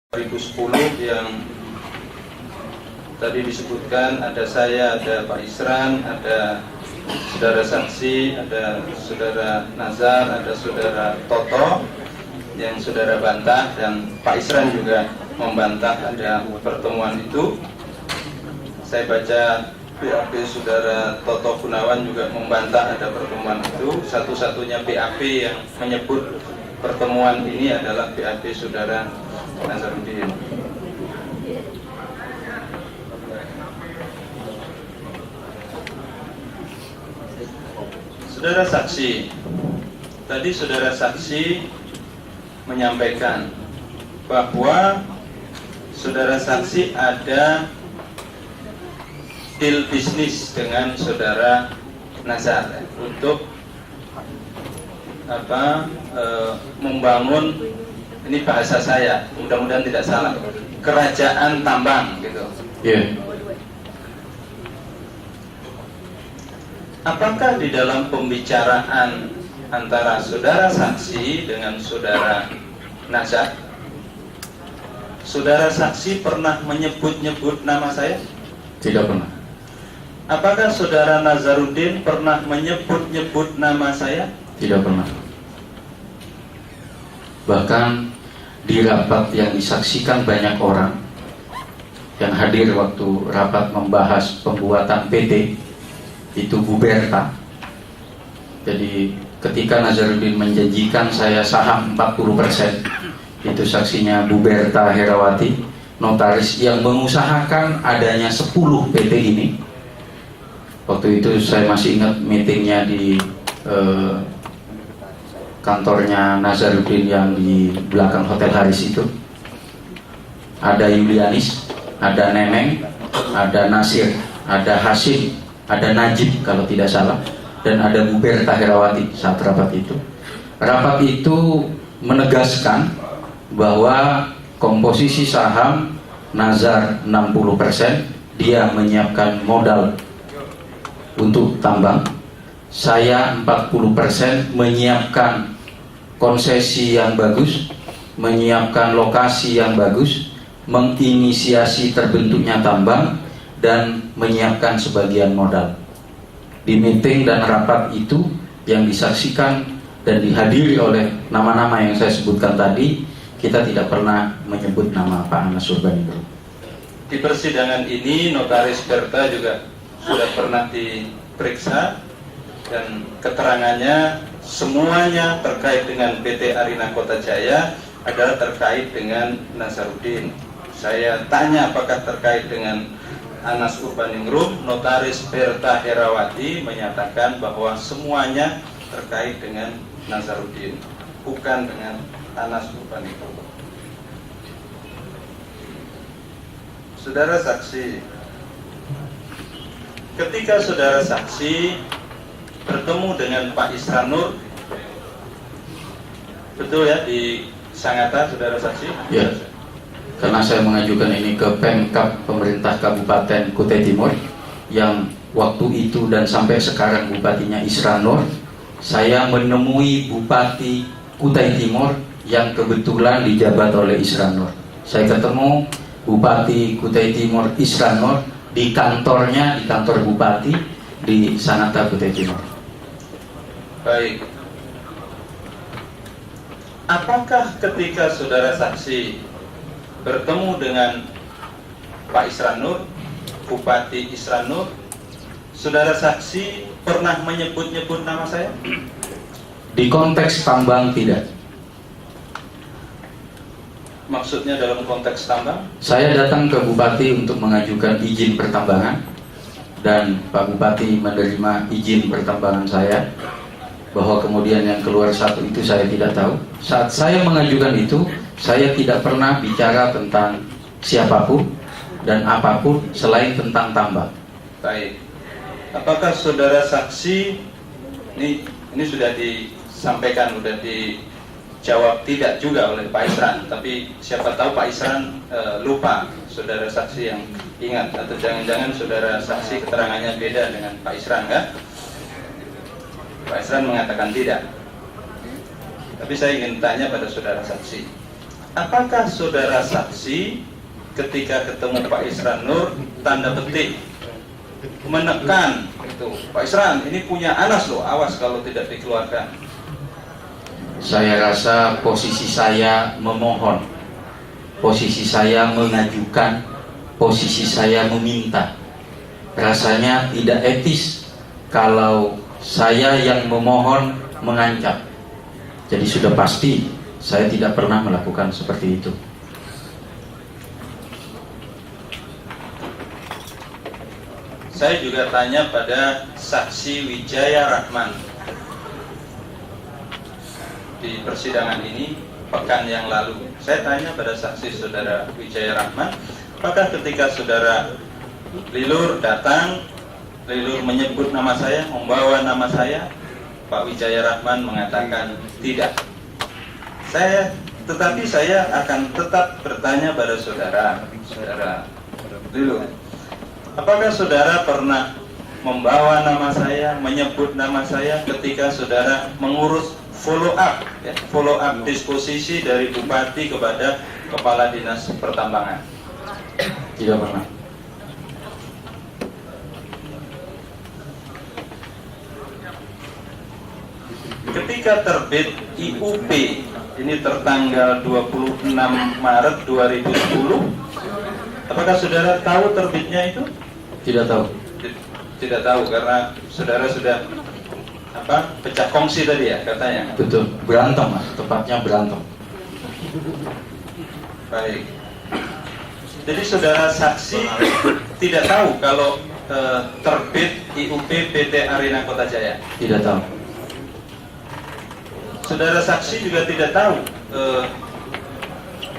2010 yang tadi disebutkan, ada saya, ada Pak Isran, ada saudara saksi, ada saudara Nazar, ada saudara Toto yang saudara bantah, dan Pak Isran juga membantah ada pertemuan itu. Saya baca BAP saudara Toto Gunawan juga membantah ada pertemuan itu. Satu-satunya BAP yang menyebut pertemuan ini adalah BAP saudara Nazarudin. Saudara saksi, tadi saudara saksi menyampaikan bahwa saudara saksi ada deal bisnis dengan saudara Nazar untuk membangun, ini bahasa saya, mudah-mudahan tidak salah, kerajaan tambang gitu. Yeah. Apakah di dalam pembicaraan antara saudara saksi dengan saudara Nazar, saudara saksi pernah menyebut-nyebut nama saya? Tidak pernah. Apakah saudara Nazarudin pernah menyebut-nyebut nama saya? Tidak pernah. Bahkan di rapat yang disaksikan banyak orang yang hadir waktu rapat membahas pembuatan PT itu Buberta. Jadi ketika Nazarudin menjanjikan saya saham 40%, itu saksinya Buberta Herawati, notaris yang mengusahakan adanya 10 PT ini. Waktu itu saya masih ingat meetingnya di kantornya Nazarudin yang di belakang Hotel Haris itu. Ada Yulianis, ada Neneng, ada Nasir, ada Hasim, ada Najib kalau tidak salah, dan ada Buberta Herawati saat rapat itu. Rapat itu menegaskan bahwa komposisi saham Nazar 60%, dia menyiapkan modal untuk tambang, saya 40% menyiapkan konsesi yang bagus, menyiapkan lokasi yang bagus, menginisiasi terbentuknya tambang, dan menyiapkan sebagian modal. Di meeting dan rapat itu yang disaksikan dan dihadiri oleh nama-nama yang saya sebutkan tadi, kita tidak pernah menyebut nama Pak Anas Urbaningrum. Di persidangan ini notaris Berta juga sudah pernah diperiksa dan keterangannya semuanya terkait dengan PT Arina Kota Jaya adalah terkait dengan Nazarudin. Saya tanya apakah terkait dengan Anas Urbaningrum, notaris Berta Herawati menyatakan bahwa semuanya terkait dengan Nazarudin, bukan dengan Anas Urbaningrum. Saudara saksi, ketika saudara saksi bertemu dengan Pak Isran Nur, betul ya, di Sangatta, saudara saksi? Ya, karena saya mengajukan ini ke Pemkab Pemerintah Kabupaten Kutai Timur yang waktu itu dan sampai sekarang bupatinya Isran Nur. Saya menemui Bupati Kutai Timur yang kebetulan dijabat oleh Isran Nur. Saya ketemu Bupati Kutai Timur Isran Nur di kantornya, di kantor Bupati di Sangatta Kutai Timur. Baik. Apakah ketika saudara saksi bertemu dengan Pak Isran Nur, Bupati Isran Nur, saudara saksi pernah menyebut-nyebut nama saya? Di konteks tambang tidak. Maksudnya dalam konteks tambang? Saya datang ke Bupati untuk mengajukan izin pertambangan, dan Pak Bupati menerima izin pertambangan saya. Bahwa kemudian yang keluar satu itu saya tidak tahu. Saat saya mengajukan itu, saya tidak pernah bicara tentang siapapun dan apapun selain tentang tambang. Baik. Apakah saudara saksi, ini sudah disampaikan, sudah dijawab tidak juga oleh Pak Isran, tapi siapa tahu Pak Isran lupa, saudara saksi yang ingat, atau jangan-jangan saudara saksi keterangannya beda dengan Pak Isran, kan? Pak Isran mengatakan tidak. Tapi saya ingin tanya pada saudara saksi, apakah saudara saksi ketika ketemu Pak Isran Nur tanda petik menekan itu, Pak Isran ini punya Anas loh, awas kalau tidak dikeluarkan? Saya rasa posisi saya memohon, posisi saya mengajukan, posisi saya meminta. Rasanya tidak etis kalau saya yang memohon mengancam. Jadi sudah pasti saya tidak pernah melakukan seperti itu. Saya juga tanya pada saksi Wijaya Rahman di persidangan ini pekan yang lalu. Saya tanya pada saksi saudara Wijaya Rahman, apakah ketika saudara Lilur datang, Lilur menyebut nama saya, membawa nama saya? Pak Wijaya Rahman mengatakan tidak. Tetapi saya akan tetap bertanya pada saudara Lilur, apakah saudara pernah membawa nama saya, menyebut nama saya ketika saudara mengurus follow up disposisi dari Bupati kepada Kepala Dinas Pertambangan? Tidak pernah. Ketika terbit IUP ini tertanggal 26 Maret 2010, apakah saudara tahu terbitnya itu? Tidak tahu. Tidak tahu karena saudara sudah pecah kongsi tadi ya katanya. Betul, berantem Mas, tepatnya berantem. Baik. Jadi saudara saksi tidak tahu kalau terbit IUP PT Arina Kota Jaya? Tidak tahu. Saudara saksi juga tidak tahu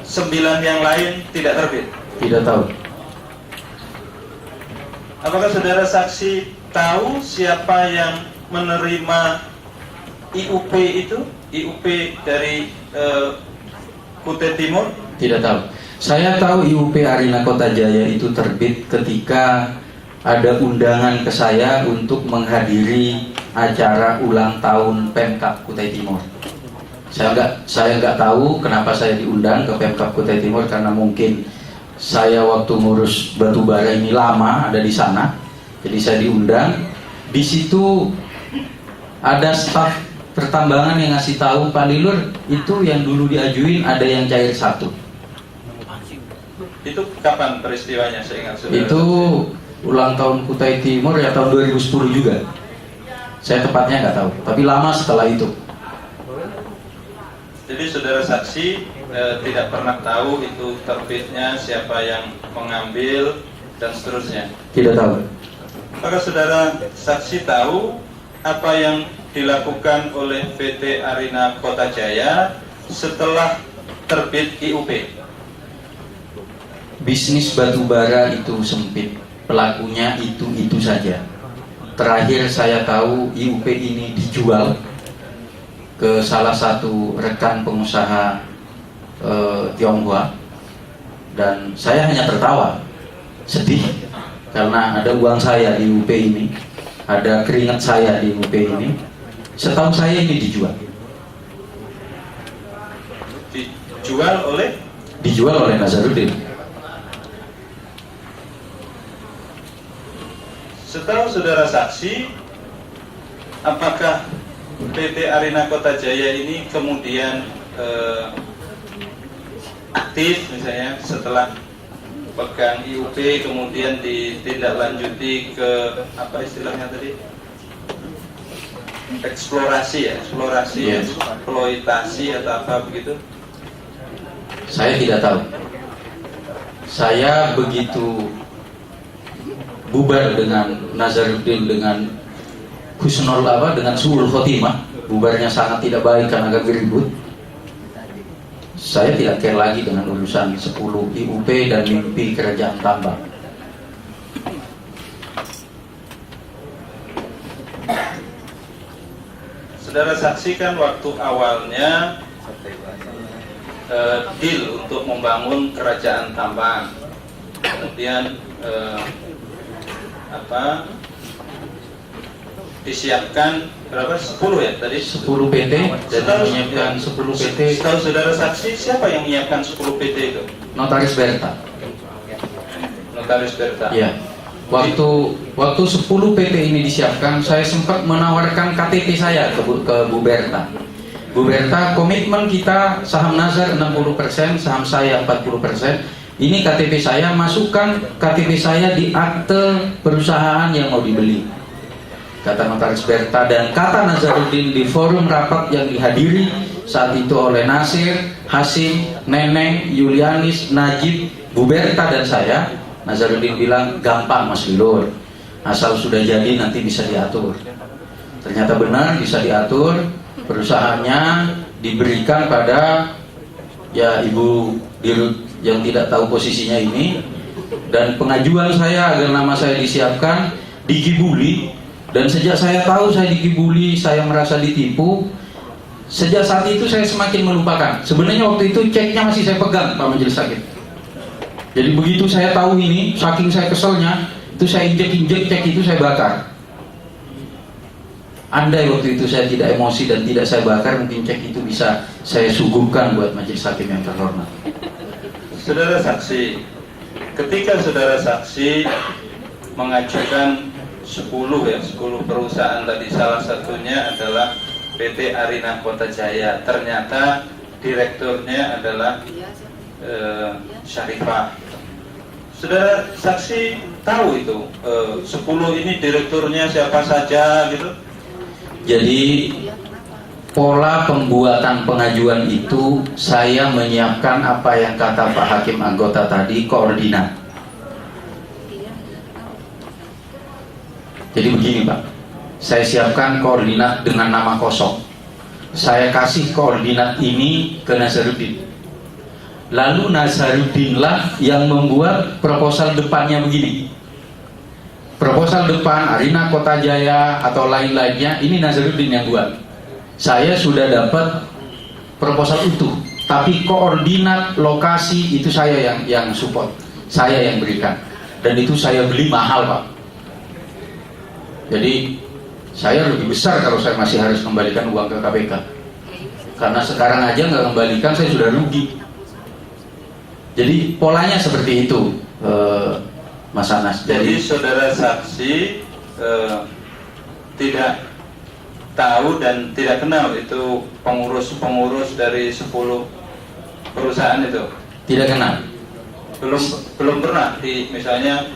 9 yang lain tidak terbit? Tidak tahu. Apakah saudara saksi tahu siapa yang menerima IUP itu? IUP dari Kutai Timur? Tidak tahu. Saya tahu IUP Arina Kota Jaya itu terbit ketika ada undangan ke saya untuk menghadiri acara ulang tahun Pemkab Kutai Timur. Saya nggak tahu kenapa saya diundang ke Pemkab Kutai Timur, karena mungkin saya waktu ngurus batubara ini lama ada di sana, jadi saya diundang. Di situ ada staf pertambangan yang ngasih tahu Pak Lilur itu yang dulu diajuin ada yang cair 1. Itu kapan peristiwanya? Saya ingat saudara. Itu ulang tahun Kutai Timur ya tahun 2010 juga. Saya tepatnya nggak tahu, tapi lama setelah itu. Jadi saudara saksi tidak pernah tahu itu terbitnya, siapa yang mengambil dan seterusnya? Tidak tahu. Apakah saudara saksi tahu apa yang dilakukan oleh PT Arina Kota Jaya setelah terbit IUP? Bisnis batubara itu sempit, pelakunya itu saja. Terakhir saya tahu IUP ini dijual ke salah satu rekan pengusaha Tionghoa, dan saya hanya tertawa, sedih karena ada uang saya di IUP ini, ada keringat saya di IUP ini. Setahu saya ini dijual. Dijual oleh Nazarudin. Setahu saudara saksi, apakah PT Arina Kota Jaya ini kemudian aktif misalnya setelah pegang IUP kemudian ditindaklanjuti ke apa istilahnya tadi? Eksplorasi, Yes. eksploitasi atau apa begitu? Saya tidak tahu. Saya begitu bubar dengan Nazarudin dengan dengan suul khotimah, bubarnya sangat tidak baik karena agak ribut. Saya tidak care lagi dengan urusan 10 IUP dan mimpi kerajaan tambang. Saudara saksikan waktu awalnya deal untuk membangun kerajaan tambang, kemudian disiapkan berapa? 10 ya tadi? 10 PT dan menyiapkan 10 PT. Setahu saudara saksi, siapa yang menyiapkan 10 PT itu? Notaris Berta. Notaris Berta. Ya. Waktu 10 PT ini disiapkan, saya sempat menawarkan KTP saya ke Bu Berta. Bu Berta, komitmen kita saham Nazar 60%, saham saya 40%. Ini KTP saya, masukkan KTP saya di akte perusahaan yang mau dibeli. Kata Notaris Berta, dan kata Nazaruddin di forum rapat yang dihadiri saat itu oleh Nasir, Hasim, Neneng, Yulianis, Najib, Bu Berta dan saya. Nazaruddin bilang, gampang Mas Lilur, asal sudah jadi nanti bisa diatur. Ternyata benar bisa diatur, perusahaannya diberikan pada ya Ibu Dirut yang tidak tahu posisinya ini, dan pengajuan saya agar nama saya disiapkan digibuli. Dan sejak saya tahu saya dikibuli, saya merasa ditipu. Sejak saat itu saya semakin melupakan. Sebenarnya waktu itu ceknya masih saya pegang, Pak Majelis Hakim. Jadi begitu saya tahu ini, saking saya keselnya, itu saya injek-injek cek itu saya bakar. Andai waktu itu saya tidak emosi dan tidak saya bakar, mungkin cek itu bisa saya suguhkan buat Majelis Hakim yang terhormat. Saudara saksi, ketika saudara saksi mengajukan 10 perusahaan tadi, salah satunya adalah PT Arina Kota Jaya. Ternyata direkturnya adalah Syarifah. Saudara saksi tahu itu 10 ini direkturnya siapa saja gitu? Jadi pola pembuatan pengajuan itu saya menyiapkan apa yang kata Pak Hakim anggota tadi, koordinat. Jadi begini Pak, saya siapkan koordinat dengan nama kosong. Saya kasih koordinat ini ke Nazaruddin. Lalu Nazaruddin lah yang membuat proposal depannya begini. Proposal depan Arina Kota Jaya atau lain-lainnya, ini Nazaruddin yang buat. Saya sudah dapat proposal utuh, tapi koordinat lokasi itu saya yang support, saya yang berikan. Dan itu saya beli mahal Pak. Jadi saya lebih besar kalau saya masih harus kembalikan uang ke KPK. Karena sekarang aja nggak kembalikan, saya sudah rugi. Jadi polanya seperti itu, Mas Anas. Jadi saudara saksi tidak tahu dan tidak kenal itu pengurus-pengurus dari 10 perusahaan itu? Tidak kenal. Belum pernah misalnya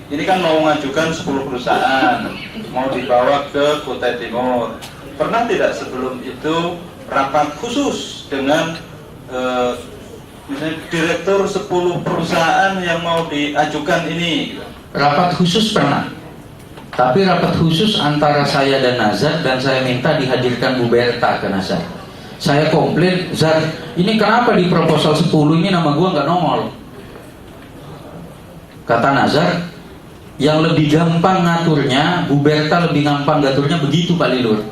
ini kan mau mengajukan 10 perusahaan, mau dibawa ke Kutai Timur. Pernah tidak sebelum itu rapat khusus dengan misalnya direktur 10 perusahaan yang mau diajukan ini? Rapat khusus pernah, tapi rapat khusus antara saya dan Nazar, dan saya minta dihadirkan Bu Berta ke Nazar. Saya komplain, Zar, ini kenapa di proposal 10 ini nama gua nggak nongol? Kata Nazar, yang lebih gampang ngaturnya, Bu Berta lebih gampang ngaturnya begitu Pak Lilur.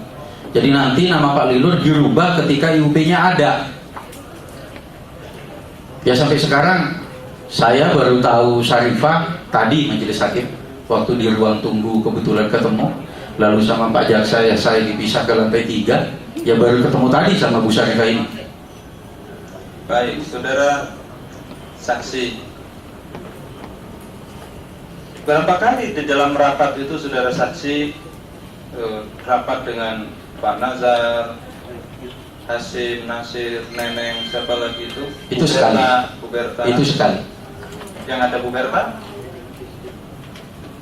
Jadi nanti nama Pak Lilur dirubah ketika IUP-nya ada. Ya sampai sekarang saya baru tahu Syarifah tadi Majelis Hakim, waktu di ruang tunggu kebetulan ketemu, lalu sama Pak Jaksa ya saya dipisah ke lantai 3, ya baru ketemu tadi sama Bu Syarifah ini. Baik, saudara saksi, berapa kali di dalam rapat itu saudara saksi rapat dengan Pak Nazar, Hasim, Nasir, Neneng, siapa lagi itu? Itu sekali. Bu Berta. Itu sekali. Yang ada Bu Berta?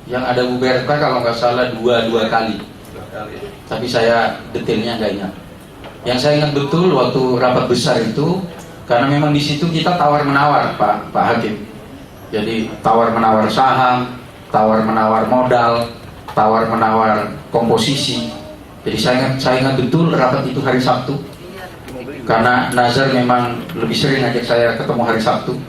Yang ada Bu Berta kalau nggak salah dua kali. Tapi saya detailnya nggak ingat. Yang saya ingat betul waktu rapat besar itu, karena memang di situ kita tawar menawar Pak Hakim. Jadi tawar menawar saham, tawar menawar modal, tawar menawar komposisi. Jadi saya ingat betul rapat itu hari Sabtu. Karena Nazar memang lebih sering ngajak saya ketemu hari Sabtu.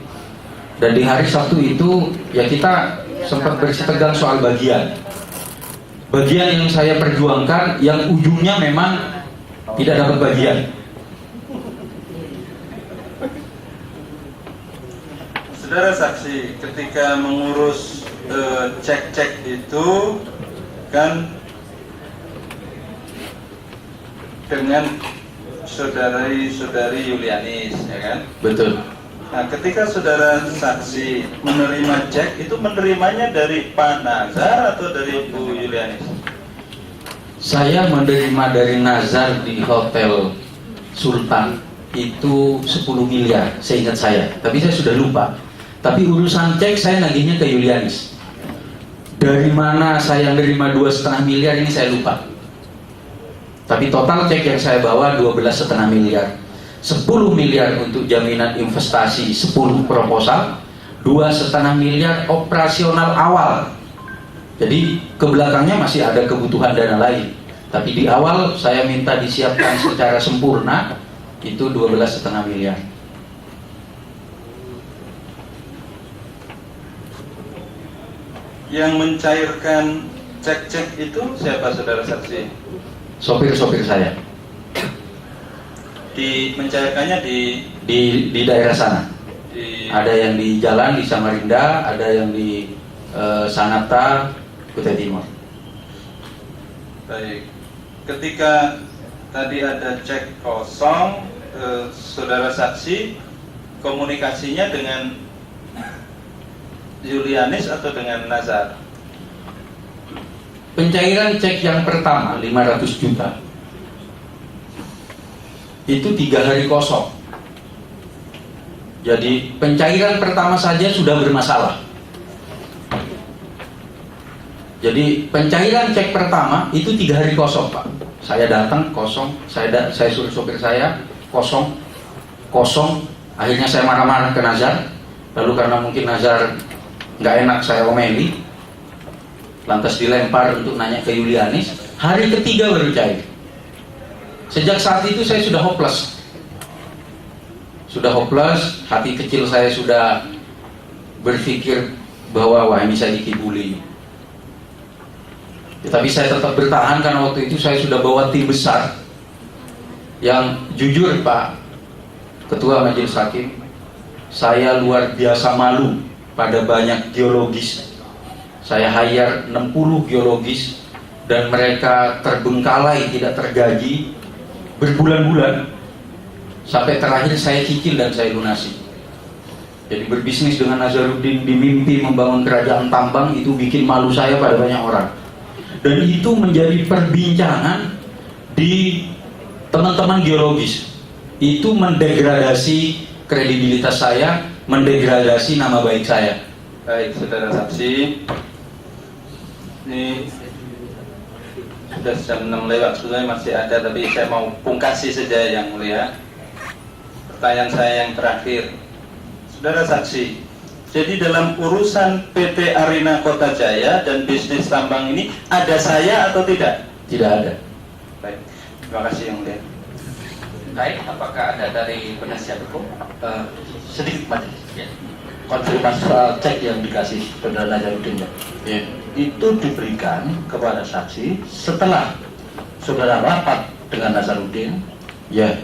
Dan di hari Sabtu itu ya kita sempat bersitegang soal bagian. Bagian yang saya perjuangkan yang ujungnya memang tidak dapat bagian. Saudara saksi, ketika mengurus cek-cek itu kan dengan saudari Yulianis, ya kan? Betul. Nah, ketika saudara saksi menerima cek, itu menerimanya dari Pak Nazar atau dari Bu Yulianis? Saya menerima dari Nazar di Hotel Sultan itu 10 miliar, seingat saya. Tapi saya sudah lupa. Tapi urusan cek saya nagihnya ke Yulianis. Dari mana saya menerima 2,5 miliar ini saya lupa. Tapi total cek yang saya bawa 12,5 miliar. 10 miliar untuk jaminan investasi 10 proposal, 2,5 miliar operasional awal. Jadi ke belakangnya masih ada kebutuhan dana lain. Tapi di awal saya minta disiapkan secara sempurna itu 12,5 miliar. Yang mencairkan cek-cek itu siapa saudara saksi? Sopir-sopir saya Mencairkannya di daerah sana. Ada yang di jalan di Samarinda, ada yang di Sanata, Kutai Timur. Baik. Ketika tadi ada cek kosong, saudara saksi komunikasinya dengan Yulianis atau dengan Nazar? Pencairan cek yang pertama 500 juta itu 3 hari kosong. Jadi pencairan pertama saja sudah bermasalah. Jadi pencairan cek pertama itu 3 hari kosong, Pak. Saya datang kosong, saya suruh sopir saya kosong. Akhirnya saya marah-marah ke Nazar. Lalu karena mungkin Nazar nggak enak saya omeli, lantas dilempar untuk nanya ke Yulianis. Hari ketiga baru cair. Sejak saat itu saya sudah hopeless. Hati kecil saya sudah berpikir bahwa wah ini saya dikibuli. Tapi saya tetap bertahan karena waktu itu saya sudah bawa tim besar. Yang jujur Pak Ketua Majelis Hakim, saya luar biasa malu pada banyak geologis. Saya hire 60 geologis dan mereka terbengkalai, tidak tergaji berbulan-bulan, sampai terakhir saya cicil dan saya lunasi. Jadi berbisnis dengan Nazaruddin di mimpi membangun kerajaan tambang itu bikin malu saya pada banyak orang. Dan itu menjadi perbincangan di teman-teman geologis. Itu mendegradasi kredibilitas saya, mendegradasi nama baik saya. Baik, saudara saksi, ini sudah jam 6 lewat, sebenarnya masih ada, tapi saya mau pungkasi saja yang mulia. Pertanyaan saya yang terakhir, saudara saksi, jadi dalam urusan PT Arina Kota Jaya dan bisnis tambang ini ada saya atau tidak? Tidak ada. Baik, terima kasih yang mulia. Baik, apakah ada dari penasihat hukum? Sedikit majelis. Ya. Konfirmasi soal cek yang dikasih saudara Nazaruddin, ya. Itu diberikan kepada saksi setelah saudara rapat dengan Nazaruddin. Ya.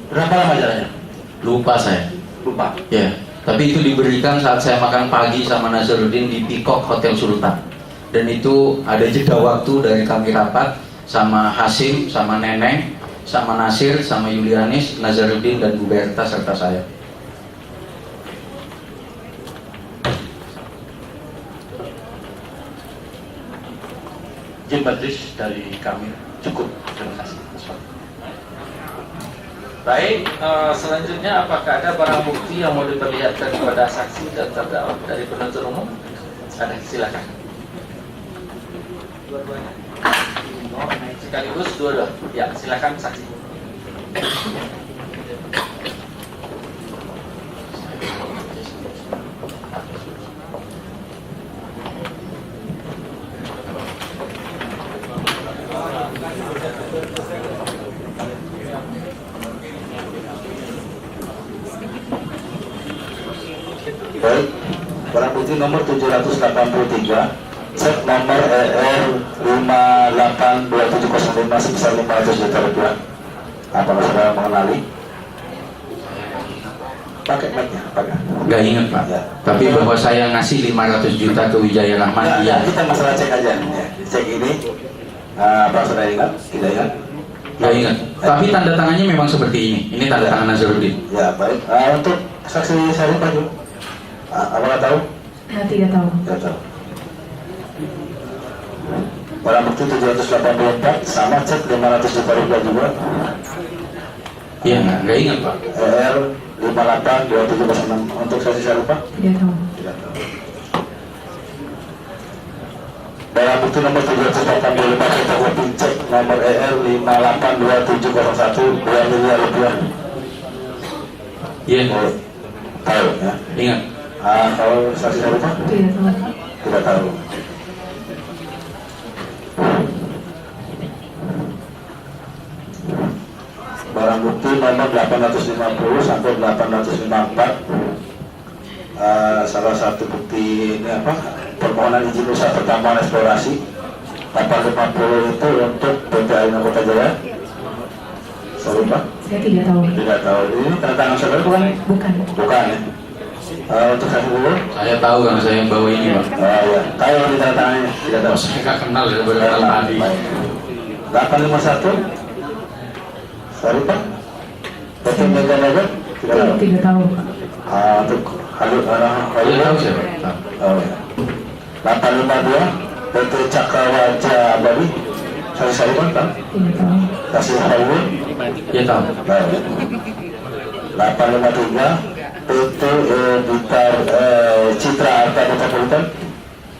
Berapa lama jalannya? Lupa saya. Lupa. Ya. Tapi itu diberikan saat saya makan pagi sama Nazaruddin di Peacock Hotel Sultan. Dan itu ada jeda waktu dari kami rapat sama Hasim, sama Neneng, sama Nasir, sama Yulianis, Nazaruddin dan Bu Berta serta saya. Izin majelis dari kami cukup. Terima kasih. Baik, selanjutnya apakah ada barang bukti yang mau diperlihatkan kepada saksi dan terdakwa dari penuntut umum? Ada, silakan. Dua-duanya. Sekaligus dua-dua. Ya, silakan saksi. Baik, barang bukti nomor 783, cek nomor ER 582705 sebesar 500 juta rupiah. Apakah saudara mengenali? Pakai mic-nya, pakai. Nggak ingat Pak. Ya. Tapi bahwa saya ngasih 500 juta ke Wijaya Rahman, Ya, iya. kita masalah cek aja. Ya. Cek ini, apa saudara ingat? Tidak ingat? Nggak ingat. Tapi tanda tangannya memang seperti ini. Ini tanda tangan Nazarudin. Ya, baik. Untuk saksi Syarifah juga, apakah tahu? Tidak tahu. Tidak tahu. Barang bukti 784 sama cek 500 juta rupiah juga. Iya, nggak ingat Pak. ER 582706 untuk saksi Syarifah. Tidak tahu. Tidak tahu. Barang bukti nomor 785 kita kopi cek nomor ER 582701 2 miliar rupiah. Iya, Oh, tahu ya. ingat. Kalau saksi Syarifah Tidak tahu. tidak tahu. Barang bukti nomor 850 sampai 854. Salah satu bukti ini apa? Permohonan izin usaha pertambangan eksplorasi 850 itu untuk PT Arina Kota Jaya. Sorry Pak, Saya tidak tahu. tidak tahu. Ini tanda tangan saudara bukan? Bukan. Bukan ya. Untuk saksi dulu. Saya tahu karena saya yang bawa ini Pak. Ya. Tahu di tanda tangannya? Tidak tahu. Oh, saya nggak kenal ya, baru kenal tadi. 851. Sorry Pak. PT Mega Mega? Tidak tahu. Tidak tahu. Untuk Halu Iya tahu saya Pak. Tahu. Oh ya. 852 PT Cakrawaja Abadi. Saksi Syarifah kan? Tidak tahu. Saksi Halu. Iya tahu. Baik. 853 PT Bitar Citra Arta Metropolitan.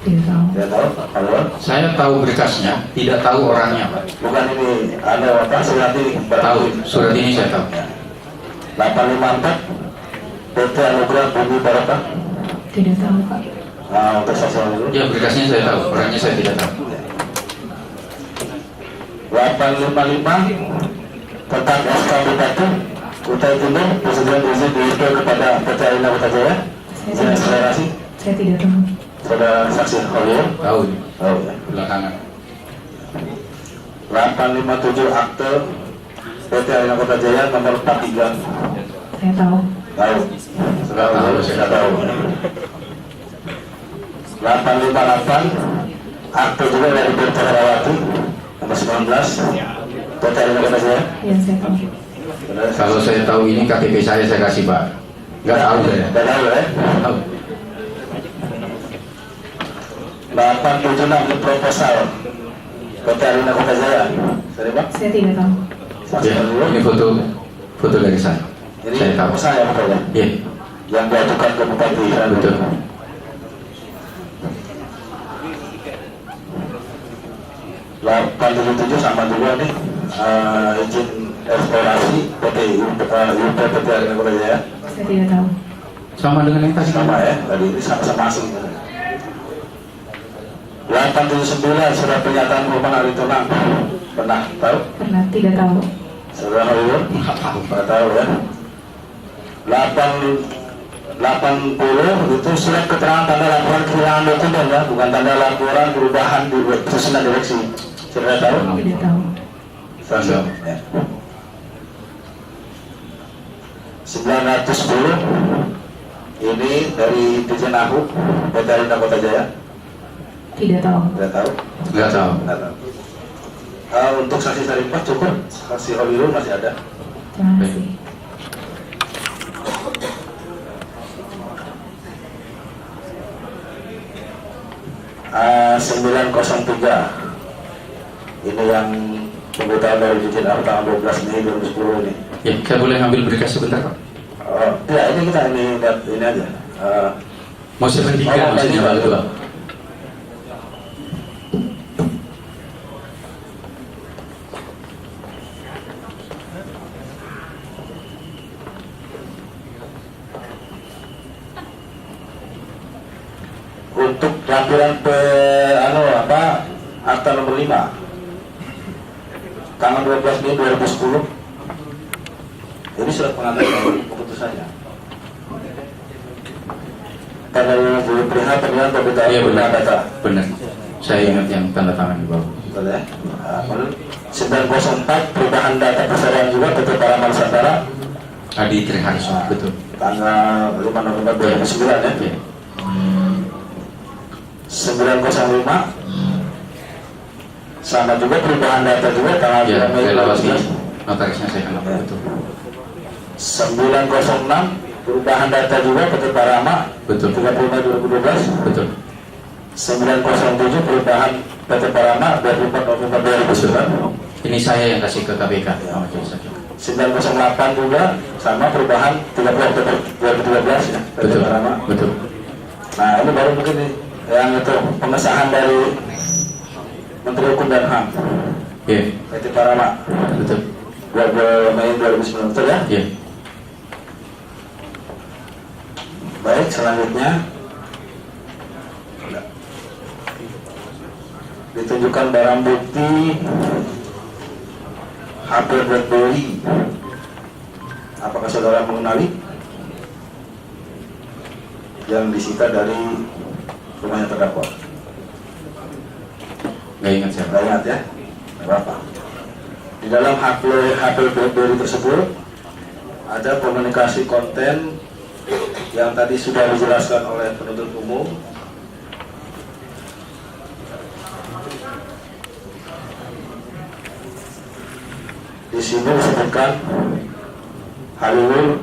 Tidak tahu. Tidak tahu. Halu. Saya tahu berkasnya, tidak tahu orangnya Pak. Bukan ini Anda apa surat ini? Tahu, surat ini saya tahu. 854 PT Anugerah Bumi Barokah. Tidak tahu, Pak. Untuk saksi dulu. Ya berkasnya saya tahu, orangnya saya tidak tahu. 855 tentang SK Bupati Kutai Timur persetujuan izin diimpor kepada PT Arina Kota Jaya. Izin akselerasi. Saya tidak tahu. Saudara saksi Holil. Tahu ini, Oh ya. belakangan. 857 akte PT Arina Kota Jaya nomor 43. Saya tahu. Tahu. Saudara Tahu, Holil saya sudah tahu. 858 akte juga dari PT Herawati nomor 19 PT Arina Kota Jaya. Ya, saya tahu. Saudara saksi. Kalau saya tahu ini KTP saya kasih Pak. Nggak tahu saya. Nggak tahu ya. Tahu. 876 ini proposal PT Arina Kota Jaya. Sorry Pak. Saya tidak tahu. Saksi Ya, dulu. ini foto dari saya. Ini Saya tahu. proposal ya betul ya. Iya, Yang diajukan ke Bupati. betul. 877 sama juga nih izin eksplorasi PT PT Arina Kota Jaya. Saya tidak tahu. Sama dengan yang tadi. Sama ya, tadi ini sama-sama asing. 879 surat pernyataan merupakan hari tunang. Pernah tahu? Pernah tidak tahu. Saudara Holil? Nggak tahu. Pernah tahu ya. 80 itu surat keterangan tanda laporan kehilangan dokumen ya, bukan tanda laporan perubahan di susunan direksi. Sudah tahu? Tidak tahu. Saksi. Ya. 910 ini dari Dirjen Ahu PT Arina Kota Jaya. Tidak tahu. Tidak tahu? Nggak tahu. Tidak tahu. Untuk saksi Syarifah cukup, saksi Holilul masih ada. Terima kasih. A903 ini yang pemberitahuan dari Dirjen Ahu tanggal 12 Mei 2010 ini. Ya, saya boleh ngambil berkas sebentar Pak? Ya ini kita ini lihat ini aja. Mau saya bandingkan maksudnya Pak Ketua. Untuk lampiran akta nomor 5 tanggal 12 Mei 2010 ini surat pengantar keputusannya tanggal perihal pemilihan pemberitaan Iya benar. data. Benar. Saya ingat yang tanda tangan di bawah. Betul ya. 904 perubahan data persediaan juga PT Paraman Nusantara Adi Triharso, betul. tanggal 5 November 2009 ya. Ya. 905 Sama juga perubahan data juga tanggal Ya, 2 Mei saya lawasi 2012. notarisnya saya kenal betul. 906 perubahan data juga PT Parama Betul. 30 Mei 2012. Betul. 907 perubahan PT Parama 24 November 2009. Ini saya yang kasih ke KPK. Oh, majelis hakim. 908 juga sama perubahan 30 Oktober 2013 ya PT Betul. Parama. Betul. Nah ini baru mungkin nih yang itu pengesahan dari Menteri Hukum dan HAM Iya. PT Parama Betul. 20 Mei 2009 betul ya? Iya. Baik, selanjutnya ditunjukkan barang bukti HP BlackBerry. Apakah saudara mengenali yang disita dari rumahnya terdakwa? Nggak ingat saya. Nggak ingat ya? Nggak apa-apa. Di dalam HP BlackBerry tersebut ada komunikasi konten yang tadi sudah dijelaskan oleh penuntut umum. Di sini disebutkan Halilur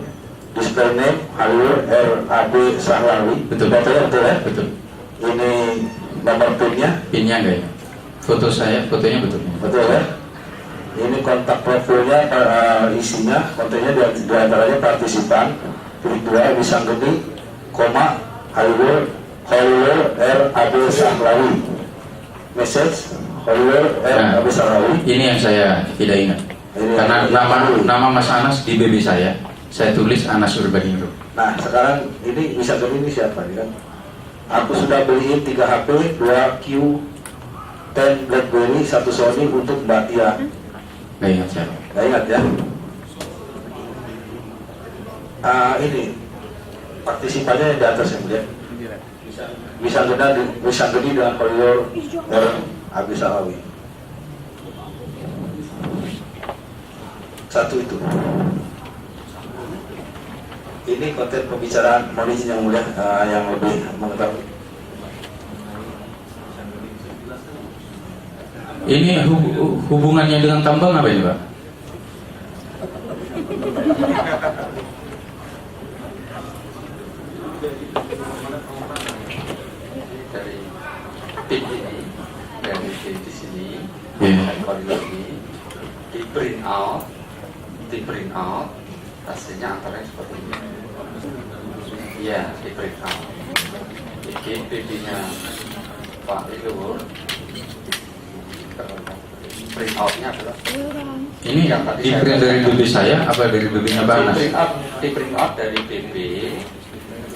display name Halilur RAB Sahlawi. Betul. Fotonya betul ya? Betul. Ini nomor PIN-nya. Pinnya nggak ya? Foto saya, fotonya betul. Betul ya? Ini kontak profilnya, isinya, kontennya di antaranya partisipan, klik 2, Bisanggeni, koma, Halilur RAB Sahlawi. Message, Halilur RAB Sahlawi. Ini yang saya tidak ingat. Ini Karena yang- nama Mas Anas di BB saya tulis Anas Urbanindo. Nah, sekarang ini Bisanggeni ini siapa nih kan? Aku sudah beliin 3 HP, 2 Q10 BlackBerry, 1 Sony untuk Mbak Tia. Nggak ingat saya. Nggak ingat ya? Ini partisipannya yang di atas yang mulia. Bisanggeni dengan Halilur RAB Sahlawi. Satu itu. Ini konten pembicaraan, mohon izin yang mulia, yang lebih mengetahui. Ini hubungannya dengan tambang apa ini, Pak? Dari PIN ini, dari PIN di sini, Iya. koridor ini, di print out, hasilnya antaranya seperti ini. Iya, di print out. Ini PIN-nya Pak Ilur, print out-nya adalah Ini di print dari BB saya apa dari BB-nya Pak Anas? di print out dari BB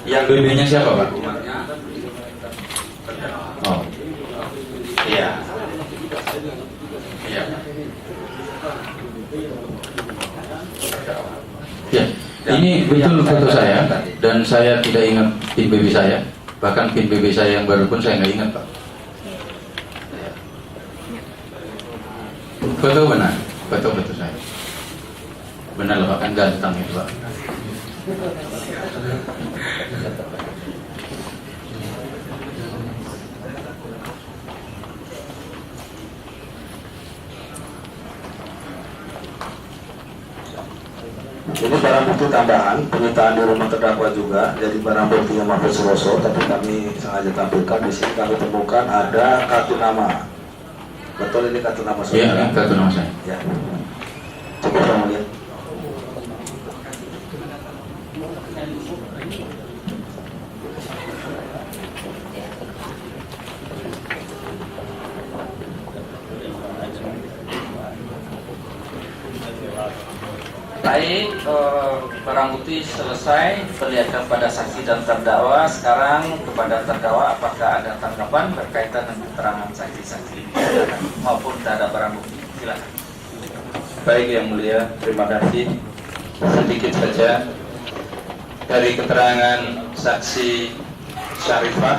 Yang BB-nya siapa, Pak? hubungannya. Oh. Iya. Iya. Ya, ini betul foto saya dan saya tidak ingat PIN BB saya. Bahkan PIN BB saya yang baru pun saya nggak ingat, Pak. Foto benar, foto saya. Benar lah, Pak, kan ganteng itu, Pak. Ini barang bukti tambahan, penyitaan di rumah terdakwa juga, jadi barang bukti yang Mahfud Suroso, tapi kami sengaja tampilkan di sini kami temukan ada kartu nama. Betul ini kartu nama Iya, saudara? kartu nama saya. Ya. Coba kamu lihat. Baik, barang bukti selesai diperlihatkan pada saksi dan terdakwa. Sekarang kepada terdakwa, apakah ada tanggapan berkaitan dengan keterangan saksi-saksi maupun terhadap barang bukti? Silakan. Baik yang mulia, terima kasih. Sedikit saja dari keterangan saksi Syarifah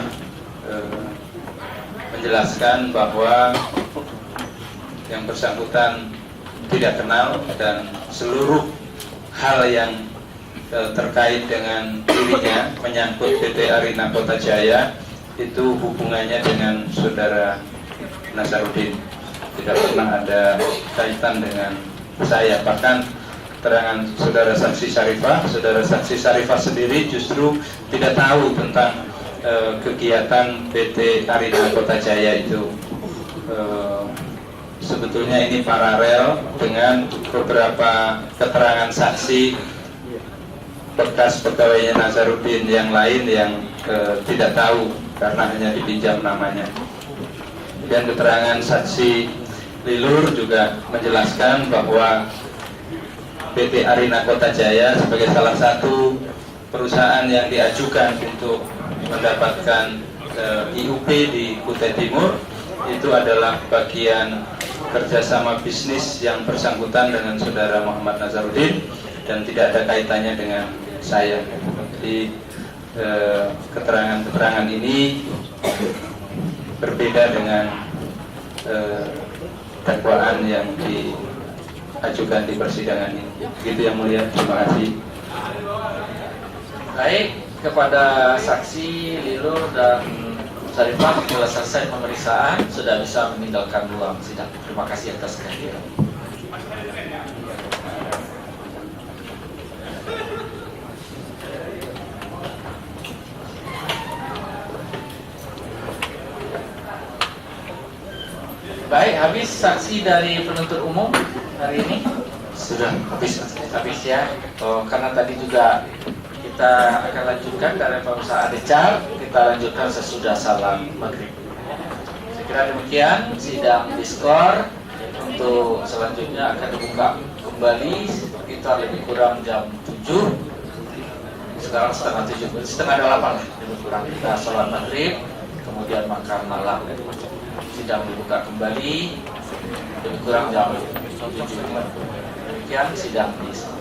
menjelaskan bahwa yang bersangkutan tidak kenal dan seluruh hal yang terkait dengan dirinya menyangkut PT Arina Kota Jaya itu hubungannya dengan saudara Nasaruddin. tidak pernah ada kaitan dengan saya. Bahkan keterangan saudara saksi Syarifah sendiri justru tidak tahu tentang kegiatan PT Arina Kota Jaya itu. Sebetulnya ini paralel dengan beberapa keterangan saksi bekas pegawainya Nazarudin yang lain yang tidak tahu karena hanya dipinjam namanya. Dan keterangan saksi Lilur juga menjelaskan bahwa PT Arina Kota Jaya sebagai salah satu perusahaan yang diajukan untuk mendapatkan IUP di Kutai Timur itu adalah bagian kerjasama bisnis yang bersangkutan dengan saudara Muhammad Nazarudin dan tidak ada kaitannya dengan saya. Jadi keterangan-keterangan ini berbeda dengan dakwaan yang diajukan di persidangan ini. Begitu yang mulia, terima kasih. Baik, kepada saksi Lilur dan Syarifah telah selesai pemeriksaan, sudah bisa meninggalkan ruang sidang. Terima kasih atas kehadiran. Baik, habis saksi dari penuntut umum hari ini? Sudah habis. Habis ya. Karena tadi juga kita akan lanjutkan dari pemeriksaan Adecar, kita lanjutkan sesudah salam maghrib. Saya kira demikian sidang diskor untuk selanjutnya akan dibuka kembali sekitar lebih kurang jam 7. Sekarang setengah 8 lebih kurang kita salat maghrib, kemudian makan malam. Sidang dibuka kembali lebih kurang jam 7. Demikian sidang diskor.